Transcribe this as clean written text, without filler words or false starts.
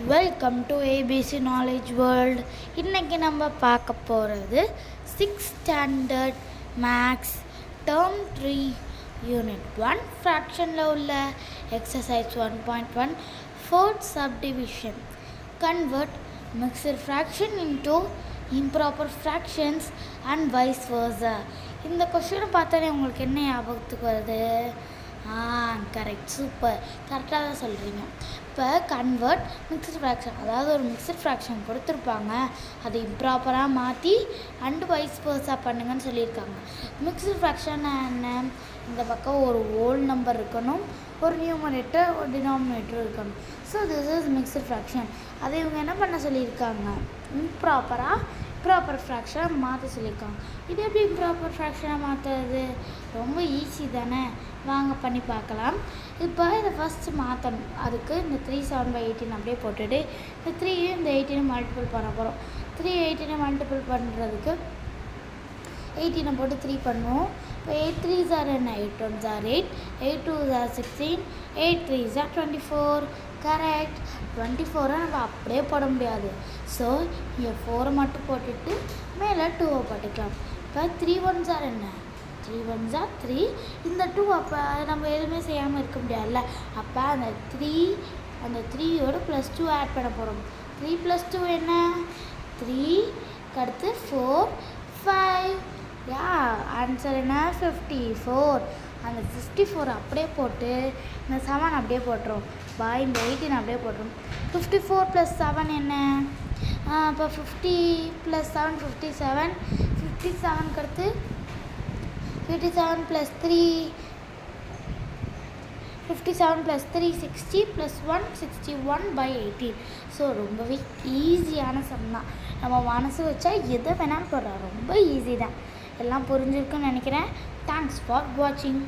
Welcome to ABC knowledge world. இன்றைக்கி நம்ம பார்க்க போகிறது 6th standard maths term 3 unit 1 ஃப்ராக்ஷனில் உள்ள exercise 1.1 fourth subdivision. Convert mixed fraction into improper fractions and vice versa. இந்த கொஸ்டினை பார்த்தாலே உங்களுக்கு என்ன ஞாபகத்துக்கு வருது? கரெக்ட், சூப்பர், கரெக்டாக தான் சொல்கிறீங்க. இப்போ கன்வெர்ட் மிக்சட் ஃப்ராக்ஷன், அதாவது ஒரு மிக்சட் ஃப்ராக்ஷன் கொடுத்துருப்பாங்க, அதை இம்ப்ராப்பராக மாற்றி அண்டு வைஸ் வர்சா பண்ணுங்கன்னு சொல்லியிருக்காங்க. மிக்சட் ஃப்ராக்ஷன் என்ன? இந்த பக்கம் ஒரு ஹோல் நம்பர் இருக்கணும், ஒரு நியூமரேட்டர் ஒரு டினாமினேட்டர் இருக்கணும். So this is mixed fraction. அதை இவங்க என்ன பண்ண சொல்லியிருக்காங்க? இம்ப்ராப்பர் ஃப்ராக்ஷனாக மாற்ற சொல்லியிருக்காங்க. இது எப்படி இம்ப்ராப்பர் ஃப்ராக்ஷனாக மாற்றுறது? ரொம்ப ஈஸி தானே, வாங்க பண்ணி பார்க்கலாம். இப்போ இதை ஃபஸ்ட்டு மாற்றணும். அதுக்கு இந்த 3 7/18 அப்படியே போட்டுட்டு இந்த 3 இந்த 18 மல்டிபிள் பண்ண போகிறோம். 3 18 மல்டிபிள் பண்ணுறதுக்கு 18 போட்டு 3 பண்ணுவோம். இப்போ 8 3s are 8 1s are 8, 8 2s are 16, 8 3s are 24. Correct. 24 நம்ம அப்படியே போட முடியாது. ஸோ இங்கே 4 மட்டும் போட்டுட்டு மேலே 2 போட்டுக்கலாம். இப்போ 3 1s are 3 1s are 3. இந்த 2 அப்போ நம்ம எதுவுமே செய்யாமல் இருக்க முடியாதுல்ல. அப்போ அந்த 3யோட +2 ஆட் பண்ண போகிறோம். 3 + 2 என்ன? 3. அடுத்து 4 5. ஆன்சர் என்ன? 54. அந்த 54 அப்படியே போட்டு இந்த 7 அப்படியே போட்டுரும். இந்த 18 அப்படியே போட்டுரும். 54 + 7 என்ன? இப்போ 50 + 7 57. 57க்கு அடுத்து 57 + 3 57 + 3 60 + 1 61/18. ஸோ ரொம்பவே ஈஸியான சம் தான். நம்ம மனசு வச்சா எதை வேணாலும் போடுறோம். ரொம்ப ஈஸி தான். எல்லாம் புரிஞ்சிருக்குன்னு நினைக்கிறேன். தேங்க்ஸ் ஃபார் வாட்சிங்.